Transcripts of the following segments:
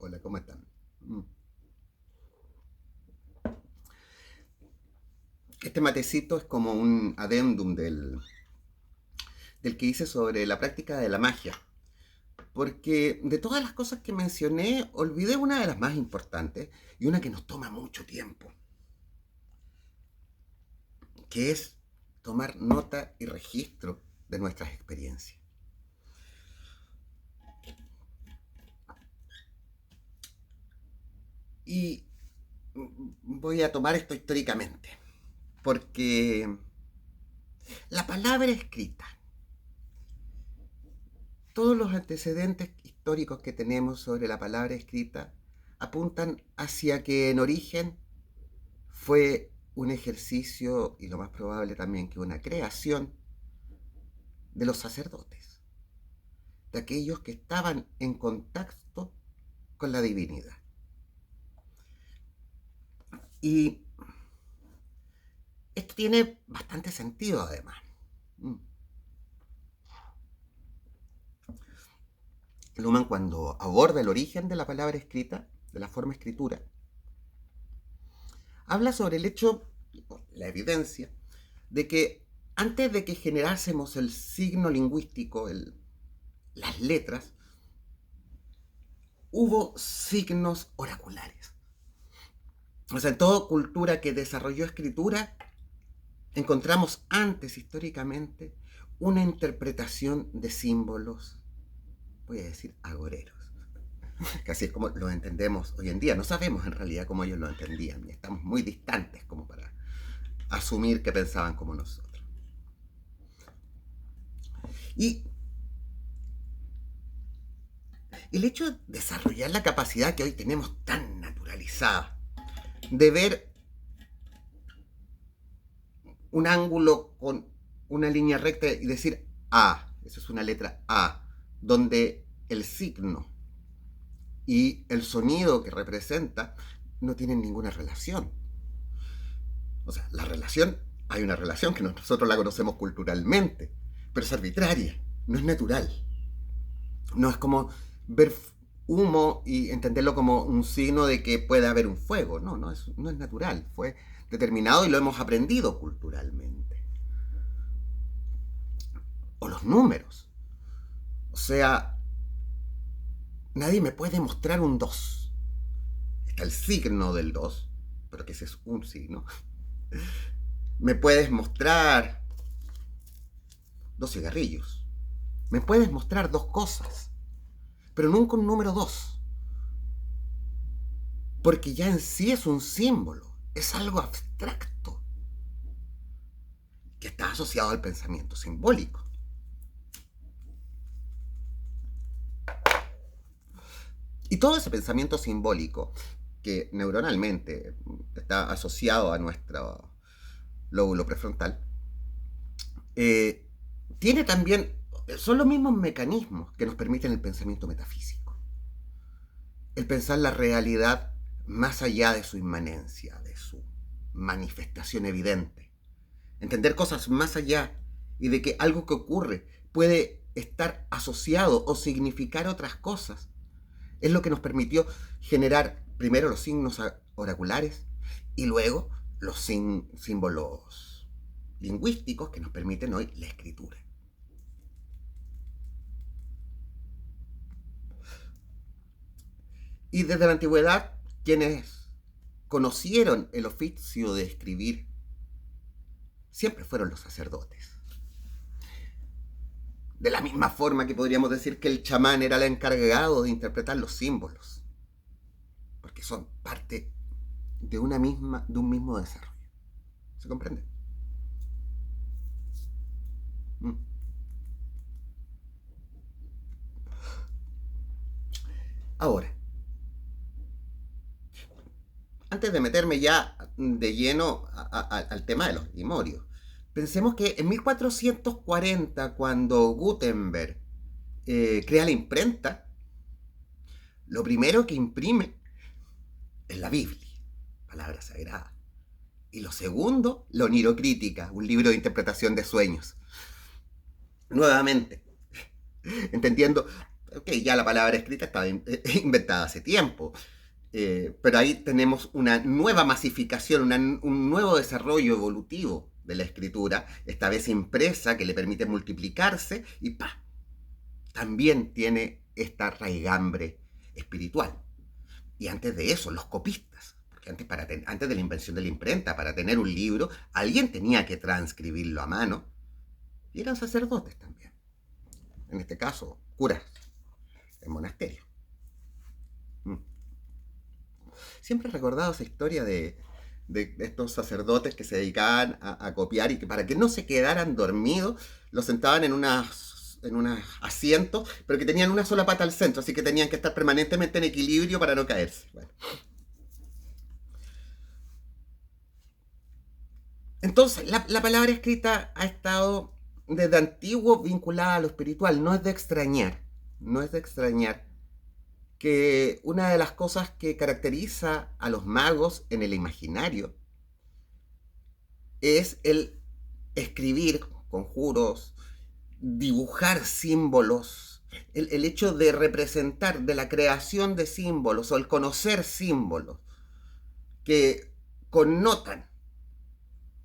Hola, ¿cómo están? Mm. Este matecito es como un adendum del que hice sobre la práctica de la magia. Porque de todas las cosas que mencioné, olvidé una de las más importantes y una que nos toma mucho tiempo, que es tomar nota y registro de nuestras experiencias. Y voy a tomar esto históricamente, porque la palabra escrita, todos los antecedentes históricos que tenemos sobre la palabra escrita apuntan hacia que en origen fue un ejercicio, y lo más probable también que una creación, de los sacerdotes, de aquellos que estaban en contacto con la divinidad. Y esto tiene bastante sentido además. Luhmann, cuando aborda el origen de la palabra escrita, de la forma escritura, habla sobre el hecho, la evidencia, de que antes de que generásemos el signo lingüístico, las letras, hubo signos oraculares. O sea, en toda cultura que desarrolló escritura, encontramos antes, históricamente, una interpretación de símbolos, voy a decir, agoreros. Que así es como lo entendemos hoy en día. No sabemos en realidad cómo ellos lo entendían. Y estamos muy distantes como para asumir que pensaban como nosotros. Y el hecho de desarrollar la capacidad que hoy tenemos tan naturalizada de ver un ángulo con una línea recta y decir A, esa es una letra A, donde el signo y el sonido que representa no tienen ninguna relación. O sea, la relación, hay una relación que nosotros la conocemos culturalmente, pero es arbitraria, no es natural. No es como ver humo y entenderlo como un signo de que puede haber un fuego. No, no es natural. Fue determinado y lo hemos aprendido culturalmente. O los números. O sea, nadie me puede mostrar un 2. Está el signo del 2, pero que ese es un signo. Me puedes mostrar dos cigarrillos. Me puedes mostrar dos cosas, pero nunca un número 2. Porque ya en sí es un símbolo, es algo abstracto que está asociado al pensamiento simbólico. Y todo ese pensamiento simbólico que neuronalmente está asociado a nuestro lóbulo prefrontal, eh, tiene también, son los mismos mecanismos que nos permiten el pensamiento metafísico. El pensar la realidad más allá de su inmanencia, de su manifestación evidente. Entender cosas más allá y de que algo que ocurre puede estar asociado o significar otras cosas. Es lo que nos permitió generar primero los signos oraculares y luego los símbolos lingüísticos que nos permiten hoy la escritura. Y desde la antigüedad, quienes conocieron el oficio de escribir siempre fueron los sacerdotes. De la misma forma que podríamos decir que el chamán era el encargado de interpretar los símbolos, porque son parte de de un mismo desarrollo. ¿Se comprende? Mm. Ahora, antes de meterme ya de lleno al tema de los grimorios, pensemos que en 1440, cuando Gutenberg crea la imprenta, lo primero que imprime es la Biblia, palabra sagrada. Y lo segundo, la onirocrítica, un libro de interpretación de sueños. Nuevamente, entendiendo ok, ya la palabra escrita estaba inventada hace tiempo, pero ahí tenemos una nueva masificación, un nuevo desarrollo evolutivo de la escritura, esta vez impresa, que le permite multiplicarse y ¡pa! También tiene esta raigambre espiritual. Y antes de eso, los copistas. Porque antes de la invención de la imprenta, para tener un libro, alguien tenía que transcribirlo a mano. Y eran sacerdotes también. En este caso, curas en monasterio. Mm. Siempre he recordado esa historia de estos sacerdotes que se dedicaban a copiar y que para que no se quedaran dormidos, los sentaban en unos asientos, pero que tenían una sola pata al centro, así que tenían que estar permanentemente en equilibrio para no caerse. Bueno. Entonces, la palabra escrita ha estado desde antiguo vinculada a lo espiritual. No es de extrañar que una de las cosas que caracteriza a los magos en el imaginario es el escribir conjuros, dibujar símbolos, el hecho de representar, de la creación de símbolos o el conocer símbolos que connotan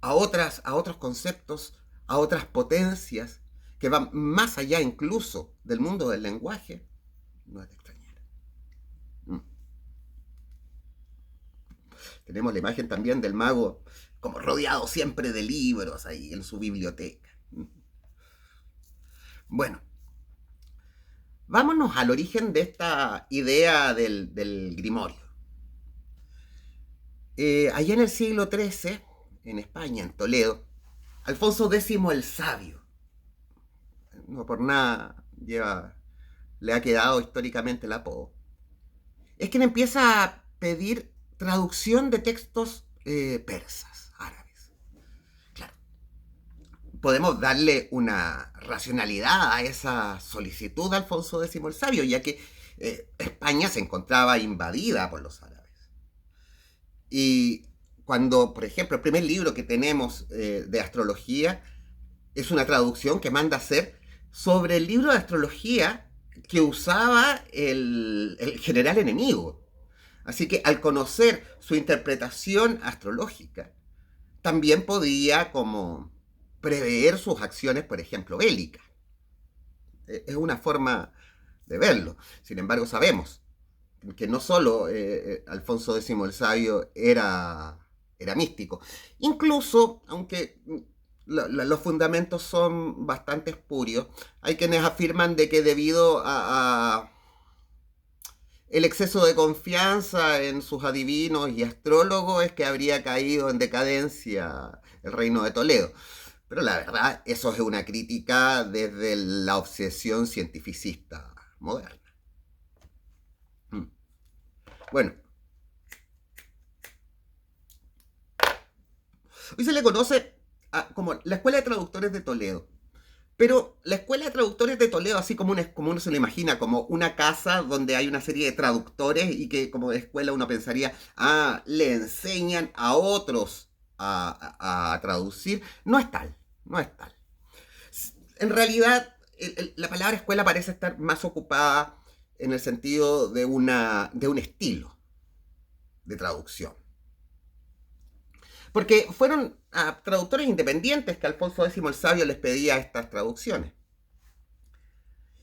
a otros conceptos, a otras potencias, que van más allá incluso del mundo del lenguaje, no es de extrañar. Mm. Tenemos la imagen también del mago como rodeado siempre de libros ahí en su biblioteca. Mm. Bueno, vámonos al origen de esta idea del grimorio. Allá en el siglo XIII, en España, en Toledo, Alfonso X el Sabio, no por nada le ha quedado históricamente el apodo, es quien empieza a pedir traducción de textos persas, árabes. Claro, podemos darle una racionalidad a esa solicitud de Alfonso X el Sabio, ya que España se encontraba invadida por los árabes. Y cuando, por ejemplo, el primer libro que tenemos de astrología es una traducción que manda a hacer sobre el libro de astrología que usaba el general enemigo. Así que al conocer su interpretación astrológica, también podía como prever sus acciones, por ejemplo, bélicas. Es una forma de verlo. Sin embargo, sabemos que no solo Alfonso X el Sabio era místico. Incluso, aunque los fundamentos son bastante espurios, hay quienes afirman de que debido a el exceso de confianza en sus adivinos y astrólogos es que habría caído en decadencia el reino de Toledo. Pero la verdad, eso es una crítica desde la obsesión cientificista moderna. Bueno, hoy se le conoce como la Escuela de Traductores de Toledo. Pero la Escuela de Traductores de Toledo, así como uno se lo imagina, como una casa donde hay una serie de traductores y que como de escuela uno pensaría, le enseñan a otros a traducir, no es tal, no es tal. En realidad, la palabra escuela parece estar más ocupada en el sentido de un estilo de traducción. Porque fueron a traductores independientes que Alfonso X el Sabio les pedía estas traducciones.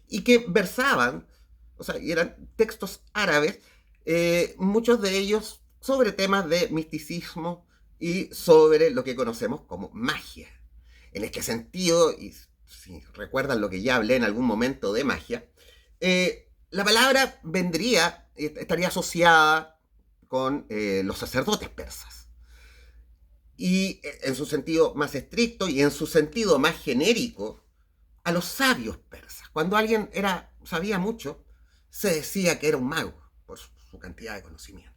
Y que versaban, o sea, eran textos árabes, muchos de ellos sobre temas de misticismo y sobre lo que conocemos como magia. En este sentido, y si recuerdan lo que ya hablé en algún momento de magia, la palabra estaría asociada con los sacerdotes persas. Y en su sentido más estricto y en su sentido más genérico, a los sabios persas. Cuando alguien sabía mucho, se decía que era un mago por su cantidad de conocimiento.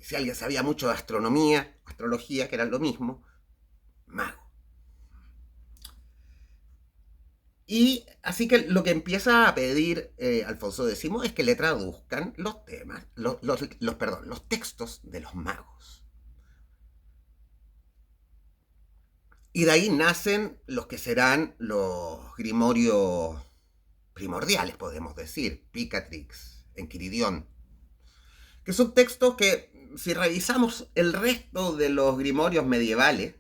Y si alguien sabía mucho de astronomía, astrología, que era lo mismo, mago. Y así que lo que empieza a pedir Alfonso X es que le traduzcan los temas, los textos de los magos. Y de ahí nacen los que serán los grimorios primordiales, podemos decir, Picatrix, Enquiridión, que son textos que, si revisamos el resto de los grimorios medievales,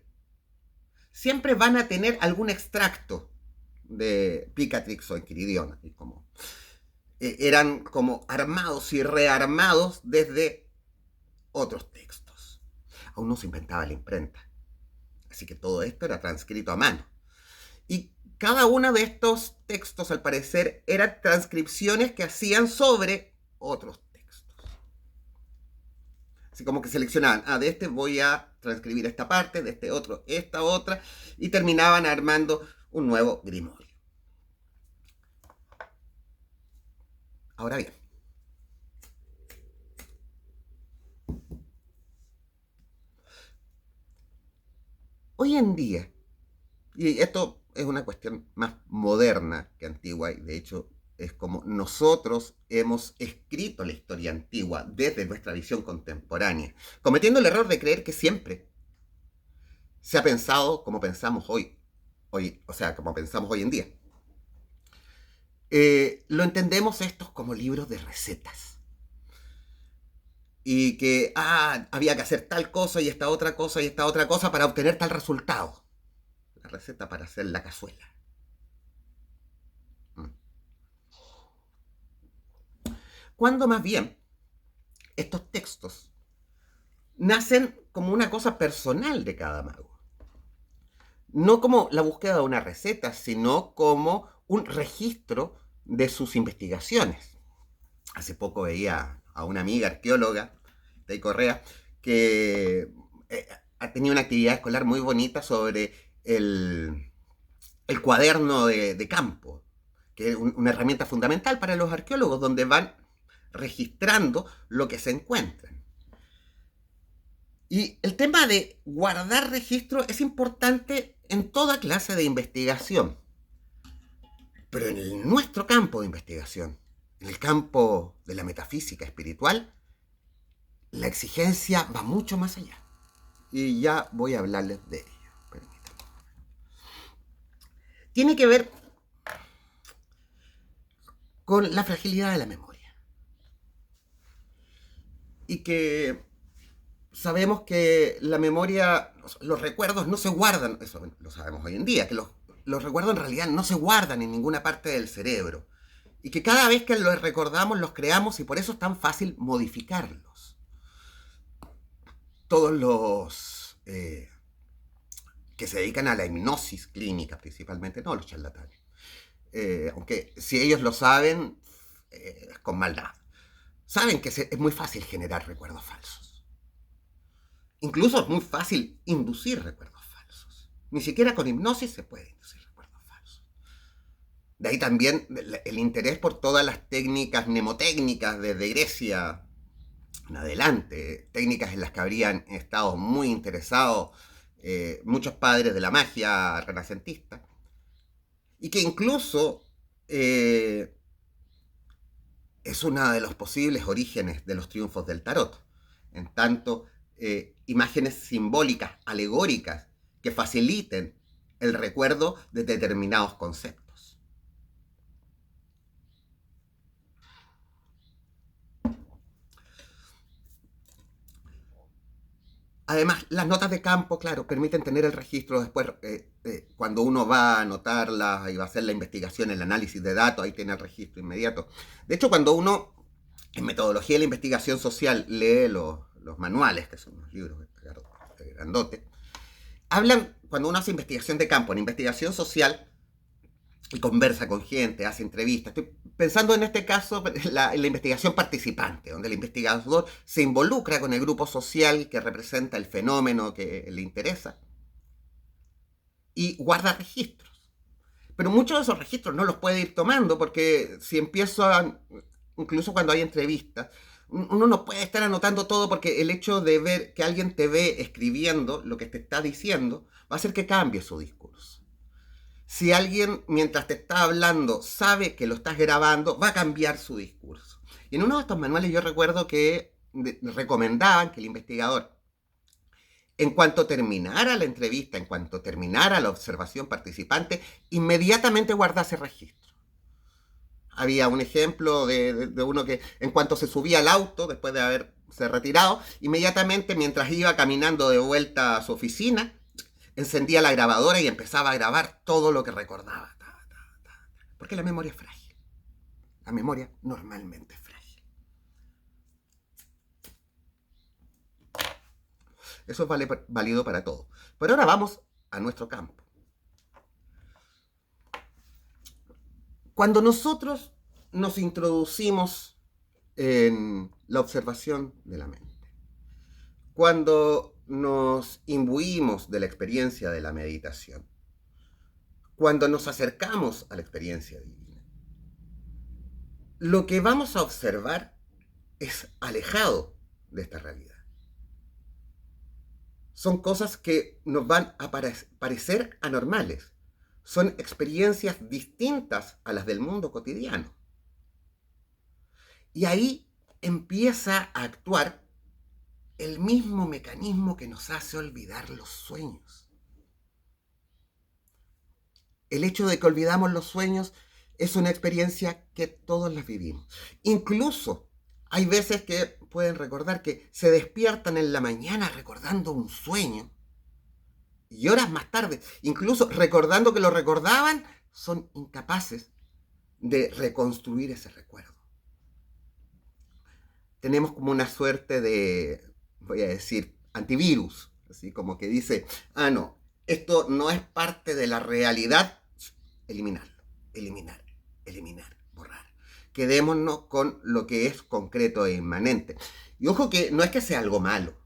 siempre van a tener algún extracto de Picatrix o Enquiridión, y como, eran como armados y rearmados desde otros textos. Aún no se inventaba la imprenta, así que todo esto era transcrito a mano. Y cada uno de estos textos, al parecer, eran transcripciones que hacían sobre otros textos. Así como que seleccionaban, de este voy a transcribir esta parte, de este otro, esta otra, y terminaban armando un nuevo grimorio. Ahora bien, hoy en día, y esto es una cuestión más moderna que antigua, y de hecho es como nosotros hemos escrito la historia antigua desde nuestra visión contemporánea, cometiendo el error de creer que siempre se ha pensado como pensamos hoy, o sea, como pensamos hoy en día. Lo entendemos estos como libros de recetas. Y que había que hacer tal cosa y esta otra cosa y esta otra cosa para obtener tal resultado. La receta para hacer la cazuela. Mm. Cuando más bien estos textos nacen como una cosa personal de cada mago. No como la búsqueda de una receta, sino como un registro de sus investigaciones. Hace poco veía a una amiga arqueóloga, Tay Correa, que ha tenido una actividad escolar muy bonita sobre el cuaderno de campo, que es una herramienta fundamental para los arqueólogos, donde van registrando lo que se encuentran. Y el tema de guardar registro es importante en toda clase de investigación, pero en nuestro campo de investigación, en el campo de la metafísica espiritual, la exigencia va mucho más allá. Y ya voy a hablarles de ello. Permítanme. Tiene que ver con la fragilidad de la memoria. Y que sabemos que la memoria, los recuerdos no se guardan, eso lo sabemos hoy en día, que los recuerdos en realidad no se guardan en ninguna parte del cerebro. Y que cada vez que los recordamos, los creamos y por eso es tan fácil modificarlos. Todos los que se dedican a la hipnosis clínica, principalmente, no los charlatanes. Aunque si ellos lo saben, es con maldad. Saben que es muy fácil generar recuerdos falsos. Incluso es muy fácil inducir recuerdos falsos. Ni siquiera con hipnosis se puede inducir recuerdos falsos. De ahí también el interés por todas las técnicas mnemotécnicas desde Grecia en adelante, técnicas en las que habrían estado muy interesados muchos padres de la magia renacentista, y que incluso es uno de los posibles orígenes de los triunfos del tarot, en tanto imágenes simbólicas, alegóricas, que faciliten el recuerdo de determinados conceptos. Además, las notas de campo, claro, permiten tener el registro después, cuando uno va a anotarlas y va a hacer la investigación, el análisis de datos, ahí tiene el registro inmediato. De hecho, cuando uno, en metodología de la investigación social, lee los manuales, que son los libros grandotes, hablan, cuando uno hace investigación de campo, en investigación social, y conversa con gente, hace entrevistas. Estoy pensando en este caso en la investigación participante, donde el investigador se involucra con el grupo social que representa el fenómeno que le interesa y guarda registros. Pero muchos de esos registros no los puede ir tomando porque si empiezo incluso cuando hay entrevistas, uno no puede estar anotando todo porque el hecho de ver que alguien te ve escribiendo lo que te está diciendo va a hacer que cambie su discurso. Si alguien, mientras te está hablando, sabe que lo estás grabando, va a cambiar su discurso. Y en uno de estos manuales yo recuerdo que recomendaban que el investigador, en cuanto terminara la entrevista, en cuanto terminara la observación participante, inmediatamente guardase registro. Había un ejemplo de uno que en cuanto se subía al auto, después de haberse retirado, inmediatamente mientras iba caminando de vuelta a su oficina, encendía la grabadora y empezaba a grabar todo lo que recordaba. Porque la memoria es frágil. La memoria normalmente es frágil. Eso es válido para todo. Pero ahora vamos a nuestro campo. Cuando nosotros nos introducimos en la observación de la mente, cuando nos imbuimos de la experiencia de la meditación, cuando nos acercamos a la experiencia divina, lo que vamos a observar es alejado de esta realidad. Son cosas que nos van a parecer anormales. Son experiencias distintas a las del mundo cotidiano. Y ahí empieza a actuar el mismo mecanismo que nos hace olvidar los sueños. El hecho de que olvidamos los sueños es una experiencia que todos las vivimos. Incluso hay veces que pueden recordar que se despiertan en la mañana recordando un sueño y horas más tarde, incluso recordando que lo recordaban, son incapaces de reconstruir ese recuerdo. Tenemos como una suerte de, voy a decir, antivirus, así como que dice, no, esto no es parte de la realidad, eliminarlo, eliminar, borrar. Quedémonos con lo que es concreto e inmanente. Y ojo que no es que sea algo malo.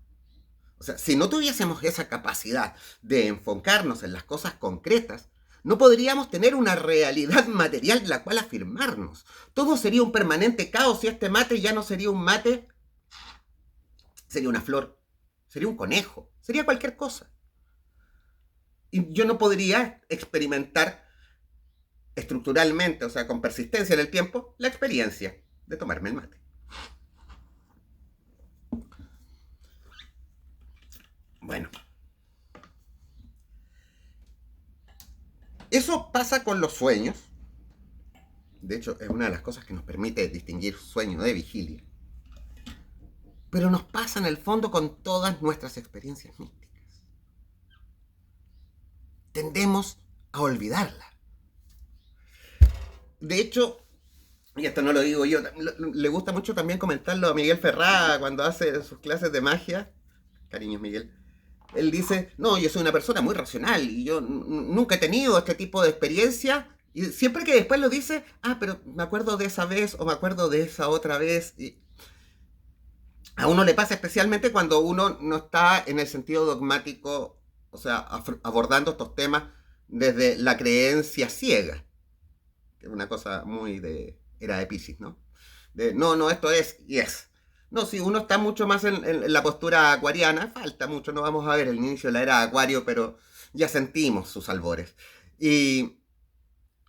O sea, si no tuviésemos esa capacidad de enfocarnos en las cosas concretas, no podríamos tener una realidad material de la cual afirmarnos. Todo sería un permanente caos y este mate ya no sería un mate, sería una flor, sería un conejo, sería cualquier cosa. Y yo no podría experimentar estructuralmente, o sea, con persistencia en el tiempo, la experiencia de tomarme el mate. Bueno, eso pasa con los sueños. De hecho, es una de las cosas que nos permite distinguir sueño de vigilia. Pero nos pasa en el fondo con todas nuestras experiencias místicas. Tendemos a olvidarla. De hecho, y esto no lo digo yo, le gusta mucho también comentarlo a Miguel Ferrá cuando hace sus clases de magia. Cariños, Miguel. Él dice, no, yo soy una persona muy racional y yo nunca he tenido este tipo de experiencia. Y siempre que después lo dice, pero me acuerdo de esa vez o me acuerdo de esa otra vez. Y a uno le pasa especialmente cuando uno no está en el sentido dogmático, o sea, abordando estos temas desde la creencia ciega, que es una cosa muy de era de Piscis, ¿no? No, esto es y es. No, si uno está mucho más en la postura acuariana, falta mucho, no vamos a ver el inicio de la era de Acuario, pero ya sentimos sus albores. Y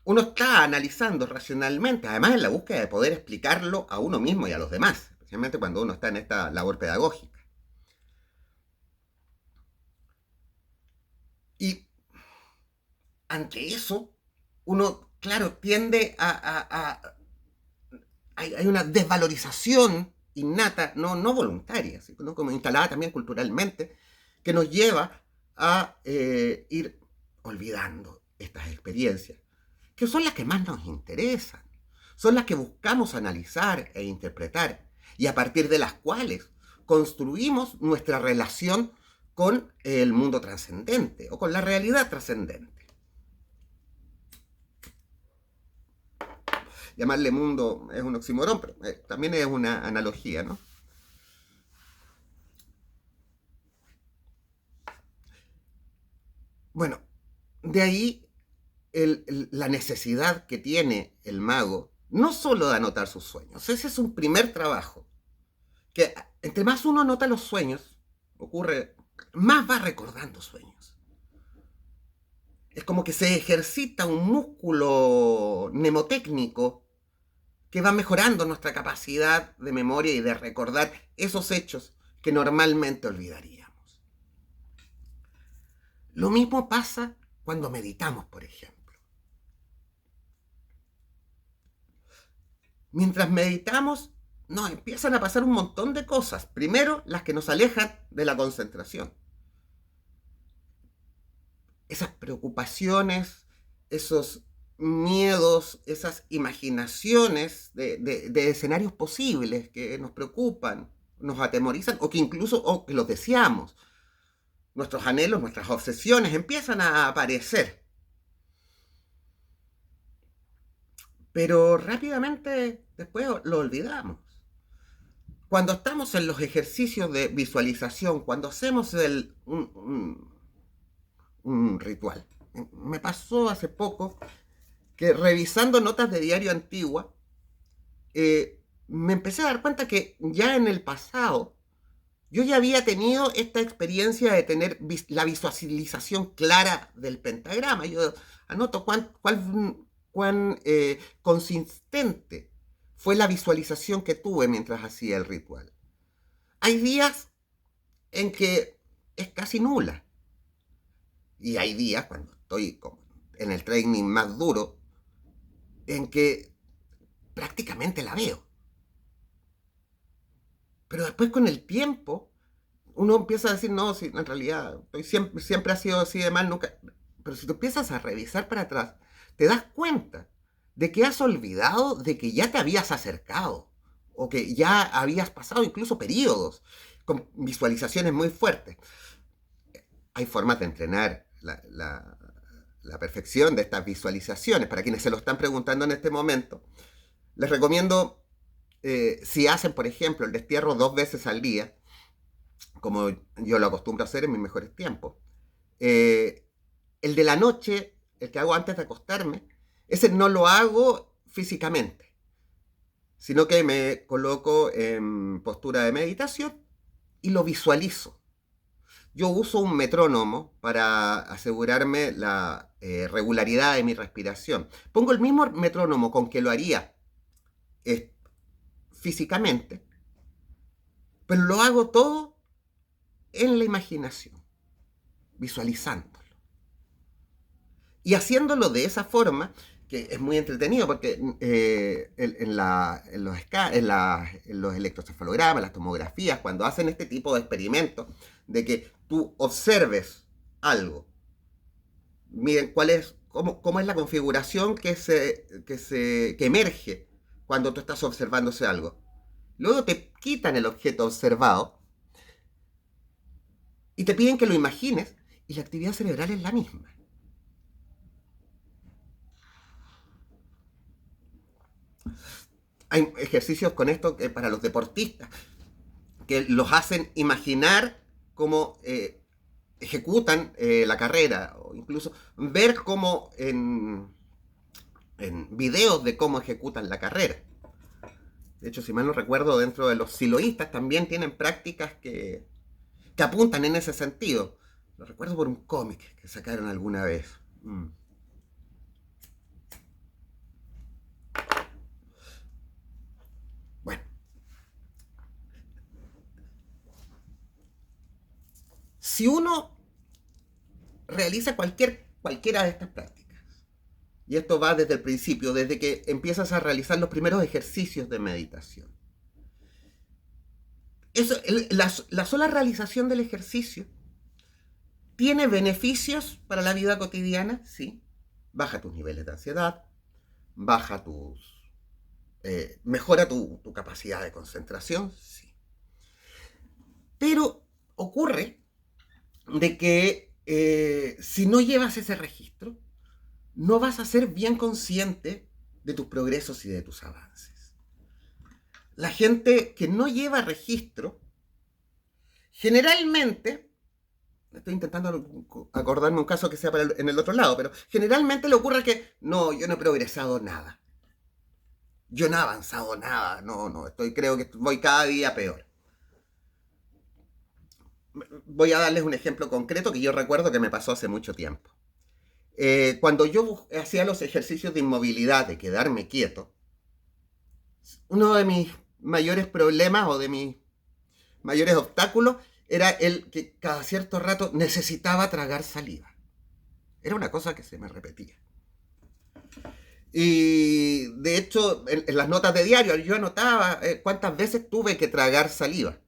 uno está analizando racionalmente, además en la búsqueda de poder explicarlo a uno mismo y a los demás, especialmente cuando uno está en esta labor pedagógica. Y ante eso, uno, claro, tiende hay una desvalorización innata, no voluntaria, sino como instalada también culturalmente, que nos lleva a ir olvidando estas experiencias, que son las que más nos interesan, son las que buscamos analizar e interpretar, y a partir de las cuales construimos nuestra relación con el mundo trascendente o con la realidad trascendente. Llamarle mundo es un oxímoron, pero también es una analogía, ¿no? Bueno, de ahí la necesidad que tiene el mago, no solo de anotar sus sueños, ese es un primer trabajo, que entre más uno anota los sueños, más va recordando sueños. Es como que se ejercita un músculo mnemotécnico que va mejorando nuestra capacidad de memoria y de recordar esos hechos que normalmente olvidaríamos. Lo mismo pasa cuando meditamos, por ejemplo. Mientras meditamos, nos empiezan a pasar un montón de cosas. Primero, las que nos alejan de la concentración. Esas preocupaciones, esos miedos, esas imaginaciones de escenarios posibles que nos preocupan, nos atemorizan o que incluso o que los deseamos. Nuestros anhelos, nuestras obsesiones empiezan a aparecer. Pero rápidamente después lo olvidamos. Cuando estamos en los ejercicios de visualización, cuando hacemos un ritual. Me pasó hace poco que revisando notas de diario antigua, me empecé a dar cuenta que ya en el pasado yo ya había tenido esta experiencia de tener la visualización clara del pentagrama. Yo anoto cuán consistente fue la visualización que tuve mientras hacía el ritual. Hay días en que es casi nula. Y hay días, cuando estoy en el training más duro, en que prácticamente la veo. Pero después con el tiempo, uno empieza a decir, no, si en realidad siempre ha sido así de mal, nunca. Pero si tú empiezas a revisar para atrás, te das cuenta de que has olvidado de que ya te habías acercado, o que ya habías pasado incluso periodos con visualizaciones muy fuertes. Hay formas de entrenar la perfección de estas visualizaciones. Para quienes se lo están preguntando en este momento, les recomiendo, si hacen, por ejemplo, el destierro 2 veces al día, como yo lo acostumbro a hacer en mis mejores tiempos, el de la noche, el que hago antes de acostarme, ese no lo hago físicamente, sino que me coloco en postura de meditación y lo visualizo. Yo uso un metrónomo para asegurarme la regularidad de mi respiración. Pongo el mismo metrónomo con que lo haría físicamente, pero lo hago todo en la imaginación, visualizándolo. Y haciéndolo de esa forma, que es muy entretenido porque en los electrocefalogramas, las tomografías, cuando hacen este tipo de experimentos, de que tú observes algo, miren cómo es la configuración que emerge cuando tú estás observando ese algo. Luego te quitan el objeto observado y te piden que lo imagines, y la actividad cerebral es la misma. Hay ejercicios con esto para los deportistas que los hacen imaginar cómo ejecutan la carrera, o incluso ver cómo en videos de cómo ejecutan la carrera. De hecho, si mal no recuerdo, dentro de los siloístas también tienen prácticas que apuntan en ese sentido. Lo recuerdo por un cómic que sacaron alguna vez. Bueno. Si uno realiza cualquiera de estas prácticas, y esto va desde el principio, desde que empiezas a realizar los primeros ejercicios de meditación, la sola realización del ejercicio tiene beneficios para la vida cotidiana, sí. Baja tus niveles de ansiedad, mejora tu capacidad de concentración, sí. Pero ocurre de que si no llevas ese registro, no vas a ser bien consciente de tus progresos y de tus avances. La gente que no lleva registro, generalmente, estoy intentando acordarme un caso que sea en el otro lado, pero generalmente le ocurre que no, yo no he progresado nada. Yo no he avanzado nada, creo que voy cada día peor. Voy a darles un ejemplo concreto que yo recuerdo que me pasó hace mucho tiempo. Cuando yo hacía los ejercicios de inmovilidad, de quedarme quieto, uno de mis mayores problemas o de mis mayores obstáculos era el que cada cierto rato necesitaba tragar saliva. Era una cosa que se me repetía. Y de hecho, en las notas de diario yo anotaba cuántas veces tuve que tragar saliva.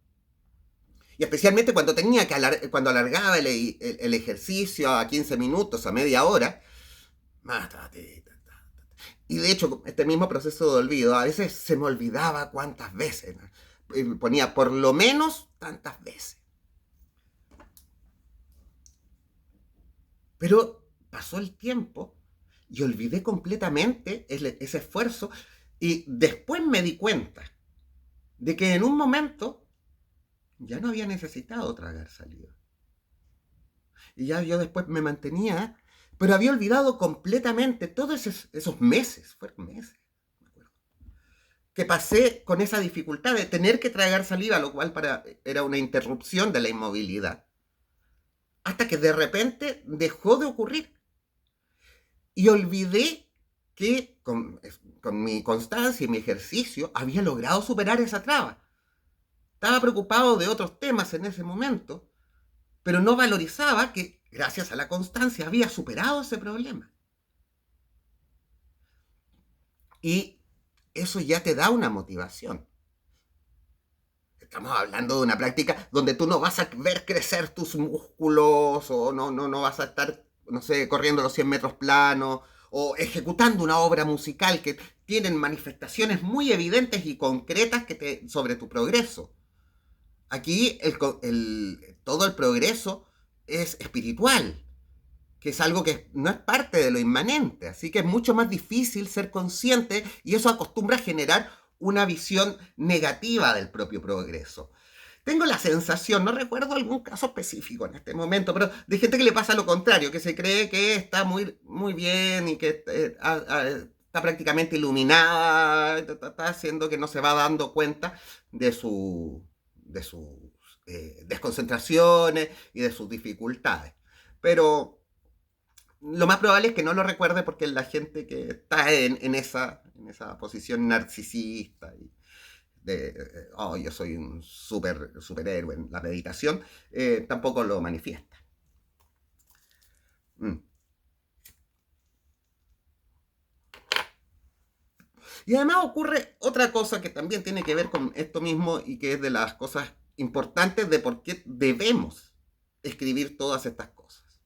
Y especialmente cuando tenía que cuando alargaba el ejercicio a 15 minutos, a media hora, mátate. Y de hecho, este mismo proceso de olvido, a veces se me olvidaba cuántas veces, ¿no? Y ponía por lo menos tantas veces. Pero pasó el tiempo y olvidé completamente ese esfuerzo y después me di cuenta de que en un momento ya no había necesitado tragar saliva. Y ya yo después me mantenía, pero había olvidado completamente todos esos meses, fueron meses, me acuerdo, que pasé con esa dificultad de tener que tragar saliva, lo cual era una interrupción de la inmovilidad, hasta que de repente dejó de ocurrir. Y olvidé que con mi constancia y mi ejercicio había logrado superar esa traba. Estaba preocupado de otros temas en ese momento, pero no valorizaba que gracias a la constancia había superado ese problema. Y eso ya te da una motivación. Estamos hablando de una práctica donde tú no vas a ver crecer tus músculos o no vas a estar, no sé, corriendo los 100 metros planos o ejecutando una obra musical que tienen manifestaciones muy evidentes y concretas sobre tu progreso. Aquí todo el progreso es espiritual, que es algo que no es parte de lo inmanente, así que es mucho más difícil ser consciente y eso acostumbra a generar una visión negativa del propio progreso. Tengo la sensación, no recuerdo algún caso específico en este momento, pero de gente que le pasa lo contrario, que se cree que está muy, muy bien y que está prácticamente iluminada, está haciendo que no se va dando cuenta de sus desconcentraciones y de sus dificultades. Pero lo más probable es que no lo recuerde porque es la gente que está en esa posición narcisista y yo soy un superhéroe en la meditación, tampoco lo manifiesta. Mm. Y además ocurre otra cosa que también tiene que ver con esto mismo y que es de las cosas importantes de por qué debemos escribir todas estas cosas.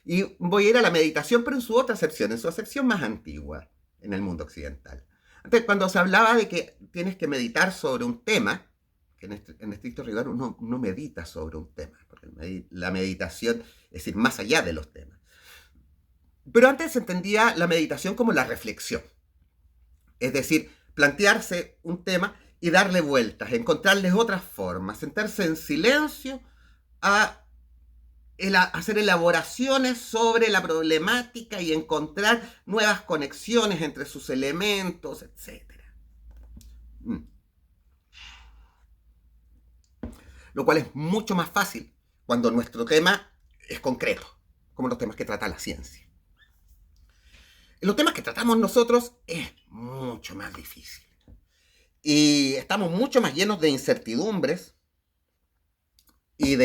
Y voy a ir a la meditación, pero en su otra acepción, en su acepción más antigua en el mundo occidental. Antes, cuando se hablaba de que tienes que meditar sobre un tema, que en estricto rigor uno no medita sobre un tema, porque la meditación es ir más allá de los temas. Pero antes se entendía la meditación como la reflexión, es decir, plantearse un tema y darle vueltas, encontrarles otras formas, sentarse en silencio a hacer elaboraciones sobre la problemática y encontrar nuevas conexiones entre sus elementos, etc. Mm. Lo cual es mucho más fácil cuando nuestro tema es concreto, como los temas que trata la ciencia. En los temas que tratamos nosotros es mucho más difícil. Y estamos mucho más llenos de incertidumbres y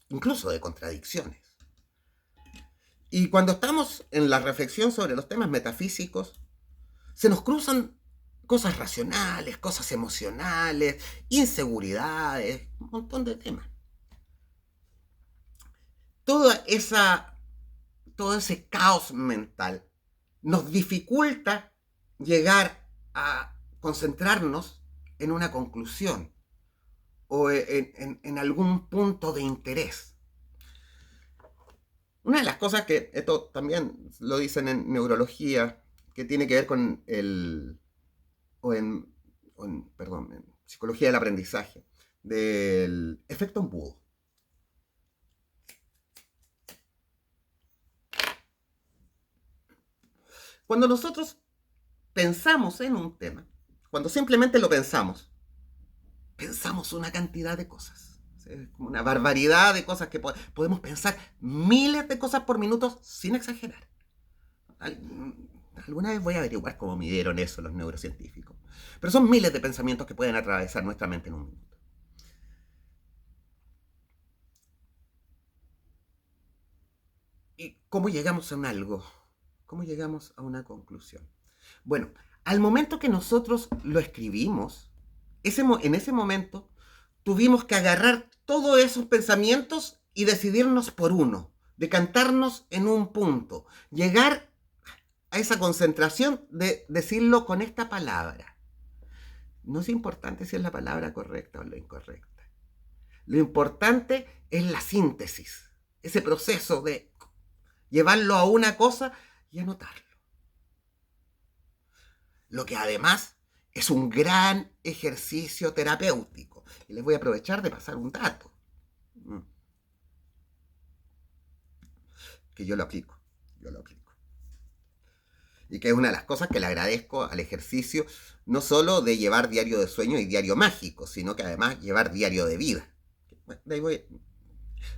incluso de contradicciones. Y cuando estamos en la reflexión sobre los temas metafísicos, se nos cruzan cosas racionales, cosas emocionales, inseguridades, un montón de temas. Toda esa, todo ese caos mental nos dificulta llegar a concentrarnos en una conclusión o en algún punto de interés. Una de las cosas que esto también lo dicen en neurología, que tiene que ver con perdón, en psicología del aprendizaje, del efecto embudo. Cuando nosotros pensamos en un tema, cuando simplemente lo pensamos una cantidad de cosas. Es como una barbaridad de cosas que podemos pensar miles de cosas por minuto sin exagerar. Alguna vez voy a averiguar cómo midieron eso los neurocientíficos. Pero son miles de pensamientos que pueden atravesar nuestra mente en un minuto. ¿Y cómo llegamos a un algo? ¿Cómo llegamos a una conclusión? Bueno, al momento que nosotros lo escribimos, en ese momento tuvimos que agarrar todos esos pensamientos y decidirnos por uno, decantarnos en un punto, llegar a esa concentración de decirlo con esta palabra. No es importante si es la palabra correcta o la incorrecta. Lo importante es la síntesis, ese proceso de llevarlo a una cosa y anotarlo. Lo que además es un gran ejercicio terapéutico. Y les voy a aprovechar de pasar un dato. Que yo lo aplico. Y que es una de las cosas que le agradezco al ejercicio, no solo de llevar diario de sueño y diario mágico, sino que además llevar diario de vida. Bueno, de ahí voy.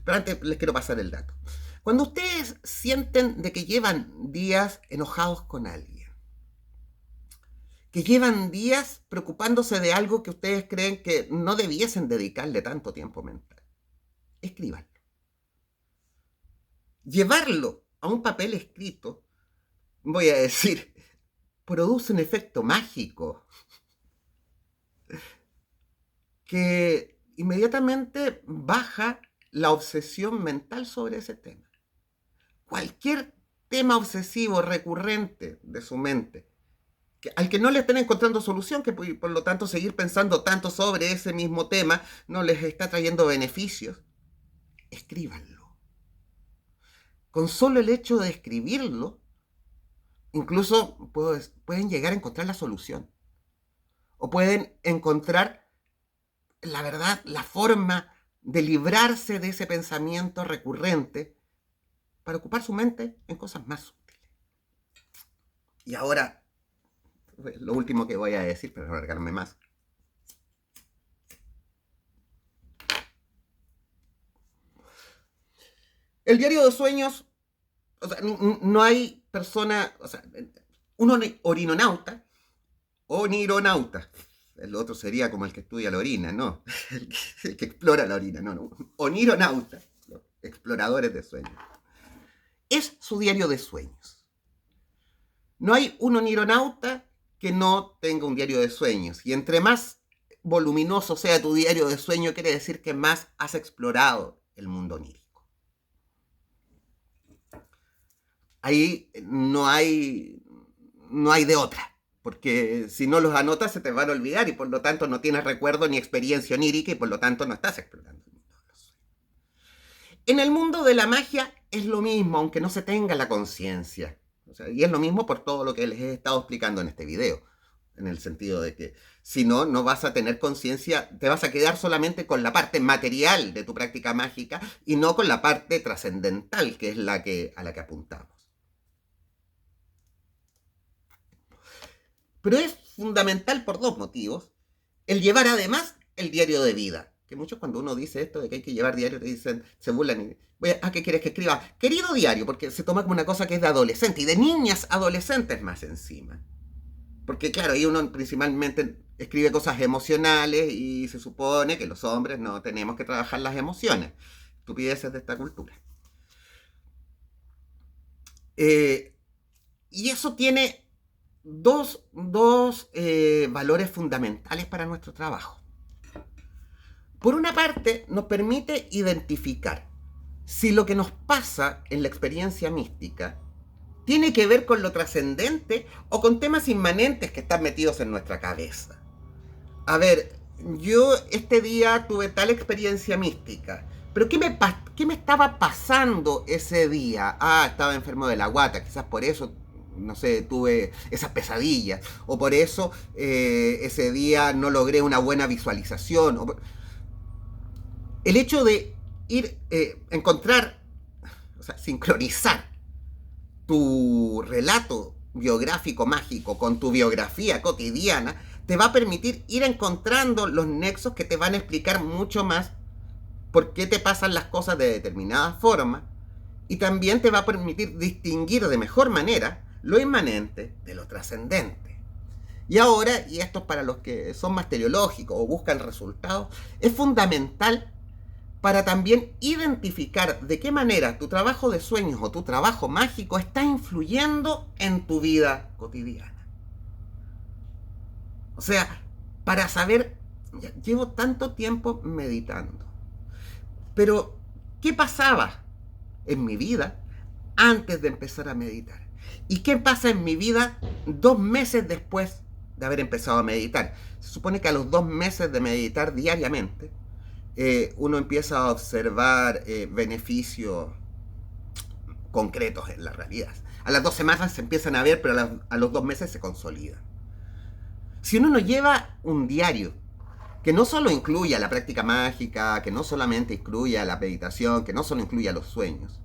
Pero antes les quiero pasar el dato. Cuando ustedes sienten de que llevan días enojados con alguien, que llevan días preocupándose de algo que ustedes creen que no debiesen dedicarle tanto tiempo mental, escríbanlo. Llevarlo a un papel escrito, voy a decir, produce un efecto mágico que inmediatamente baja la obsesión mental sobre ese tema. Cualquier tema obsesivo recurrente de su mente, al que no le estén encontrando solución, que por lo tanto seguir pensando tanto sobre ese mismo tema no les está trayendo beneficios, escríbanlo. Con solo el hecho de escribirlo, incluso pueden llegar a encontrar la solución. O pueden encontrar, la verdad, la forma de librarse de ese pensamiento recurrente para ocupar su mente en cosas más útiles. Y ahora, lo último que voy a decir, para no alargarme más. El diario de sueños, o sea, no hay persona, o sea, un orinonauta, onironauta. El otro sería como el que estudia la orina, ¿no? El que explora la orina, no. Onironauta, los exploradores de sueños. Es su diario de sueños. No hay un onironauta que no tenga un diario de sueños. Y entre más voluminoso sea tu diario de sueño, quiere decir que más has explorado el mundo onírico. Ahí no hay de otra, porque si no los anotas se te van a olvidar y por lo tanto no tienes recuerdo ni experiencia onírica y por lo tanto no estás explorando el mundo de los sueños. En el mundo de la magia es lo mismo, aunque no se tenga la conciencia. O sea, y es lo mismo por todo lo que les he estado explicando en este video, en el sentido de que si no, no vas a tener conciencia, te vas a quedar solamente con la parte material de tu práctica mágica y no con la parte trascendental, que es a la que apuntamos. Pero es fundamental por dos motivos. El llevar además el diario de vida. Que muchos cuando uno dice esto de que hay que llevar diario, te dicen, se burlan y, ¿qué quieres que escriba? Querido diario, porque se toma como una cosa que es de adolescente y de niñas adolescentes más encima. Porque claro, ahí uno principalmente escribe cosas emocionales y se supone que los hombres no tenemos que trabajar las emociones. Estupideces de esta cultura. Y eso tiene dos valores fundamentales para nuestro trabajo. Por una parte, nos permite identificar si lo que nos pasa en la experiencia mística tiene que ver con lo trascendente o con temas inmanentes que están metidos en nuestra cabeza. A ver, yo este día tuve tal experiencia mística, pero ¿qué me estaba pasando ese día? Estaba enfermo de la guata, quizás por eso, no sé, tuve esas pesadillas, o por eso ese día no logré una buena visualización. El hecho de encontrar, o sea, sincronizar tu relato biográfico mágico con tu biografía cotidiana, te va a permitir ir encontrando los nexos que te van a explicar mucho más por qué te pasan las cosas de determinada forma, y también te va a permitir distinguir de mejor manera lo inmanente de lo trascendente. Y ahora, y esto es para los que son más teleológicos o buscan resultados, es fundamental para también identificar de qué manera tu trabajo de sueños o tu trabajo mágico está influyendo en tu vida cotidiana. O sea, para saber, ya, llevo tanto tiempo meditando, pero ¿qué pasaba en mi vida antes de empezar a meditar? ¿Y qué pasa en mi vida 2 meses después de haber empezado a meditar? Se supone que a los 2 meses de meditar diariamente, uno empieza a observar beneficios concretos en la realidad. A las 2 semanas se empiezan a ver, pero a los 2 meses se consolidan. Si uno no lleva un diario que no solo incluya la práctica mágica, que no solamente incluya la meditación, que no solo incluya los sueños,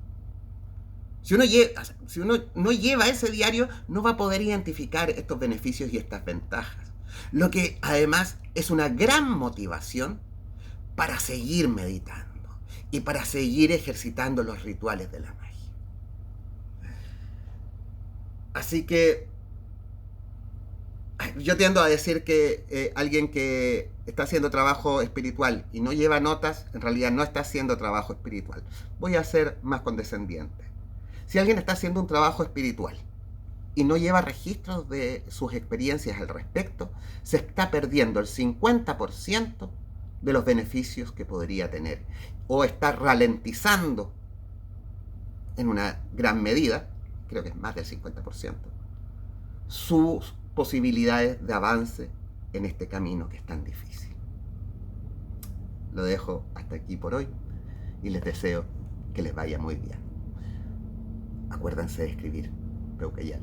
si uno no lleva ese diario, no va a poder identificar estos beneficios y estas ventajas. Lo que además es una gran motivación para seguir meditando y para seguir ejercitando los rituales de la magia. Así que yo tiendo a decir que alguien que está haciendo trabajo espiritual y no lleva notas, en realidad no está haciendo trabajo espiritual. Voy a ser más condescendiente. Si alguien está haciendo un trabajo espiritual y no lleva registros de sus experiencias al respecto, se está perdiendo el 50% de los beneficios que podría tener, o está ralentizando en una gran medida, creo que es más del 50%, sus posibilidades de avance en este camino que es tan difícil. Lo dejo hasta aquí por hoy y les deseo que les vaya muy bien. Acuérdense de escribir Peucayal.